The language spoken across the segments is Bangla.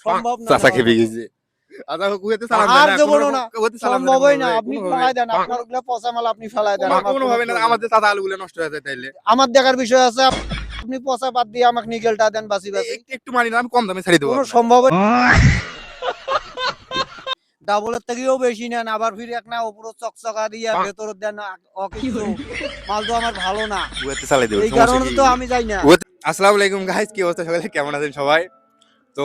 সম্ভব না চাচা নেওয়া। খেপে গেছে। আচ্ছা কুয়েতে সালাম আর দেন না, দেবো কোনো না, কুয়েতে সালাম দেন না সম্ভবই না। কোনোভাবে, আপনি কোনোভাবে। ফেলাই দেন, আপনার ওগুলা পচা মাল আপনি ফেলাই দেন। আমার কোনো কোনোভাবে না, প্রয়োজন আমাদের চাচা আলুগুলো নষ্ট হয়ে যায় তাইলে। আমার দেখার বিষয় আছে। আপনি পচা বাদ দিয়ে আমাকে নিকেলটা দেন বাসি বাসি। একটু একটু মানি না, আমি কম দামে ছাড়ি দেবো কোনো আপনার। সম্ভব ডাবলের থেকেও বেশি নেন, আবার ফিরে এক না উপর চকচকা দিয়ে ভেতর দেন অকিছু মাল তো আমার ভালো না। কুয়েতে চালাই দেবো, এই সমস্যা কারণে কি? তো আমি যাই না। আসসালামু আলাইকুম গাইস, কি অবস্থা সকালে, কেমন আছেন সবাই? তো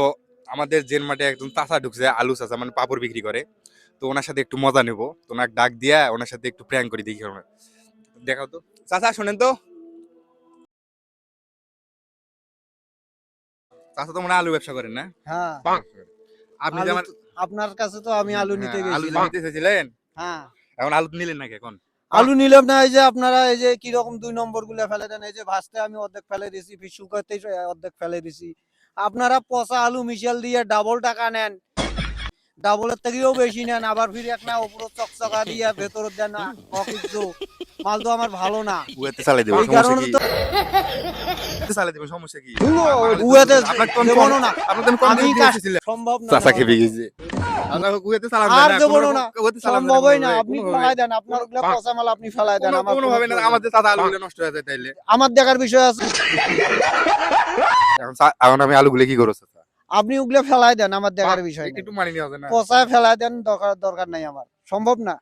আমাদের জেন মাঠে একজন চাচা ঢুকছে, আলু চাচা মানে পাপড় বিক্রি করে। তো ওনার সাথে একটু মজা নেবো, তো ওনাকে ডাক দিয়া ওনার সাথে একটু প্র্যাঙ্ক করি, দেখি আমরা। দেখাও তো চাচা, শোনেন তো। চাচা তো মনে হয় আলু ব্যবসা করেন না? হ্যাঁ, আপনি যে আলু আমার আপনার কাছে তো আমি আলু নিতে হ্যাঁ, আলু যে গেছিলাম। নিতে চাইছিলেন, হ্যাঁ, এখন আলু নিলেন নাকি এখন? আলু নিলাম না। এই যে আপনারা এই যে কি রকম 2 নম্বর গুলা ফেলে দেন। এই যে ভাজতে আমি অর্ধেক ফেলে দিছি, ফির শুকাতে অর্ধেক ফেলে দিছি। আপনারা পচা আলু মিশাল দিয়ে ডাবল টাকা নেন। ডাবলের থেকেও বেশি নেন, আবার ফির এক না উপর চকচকা দিয়ে ভেতর দেন অকিছু মাল তো আমার ভালো না। কুয়েতে চালাই দেবো, এই সমস্যা কারণে কি? তো কুয়েতে চালাই দেবো, সমস্যা কি? কুয়েতে আপনার কোন দেবো না। আপনার কোন আমি দিয়ে এসেছিলেন? সম্ভব না চাচা নেওয়া। খেপে গেছে। আচ্ছা কুয়েতে সালাম দেন আর না, দেবো কোনো না, কুয়েতে সালাম দেন না সম্ভবই না। কোনোভাবে, আপনি কোনোভাবে। ফেলাই দেন, আপনার ওগুলা পচা মাল আপনি ফেলাই দেন। আমার কোনো কোনোভাবে না, প্রয়োজন আমাদের চাচা আলুগুলো নষ্ট হয়ে যায় তাইলে। আমার দেখার বিষয় আছে। এখন আমি আলুগুলো কি করবো চাচা? আপনি ওগুলা ফেলাই দেন, আমার দেখার বিষয় একটু নেই। একটু মানি নেওয়া যায় না? পচায় ফেলাই দেন, দরকার দরকার নাই আমার। সম্ভব না।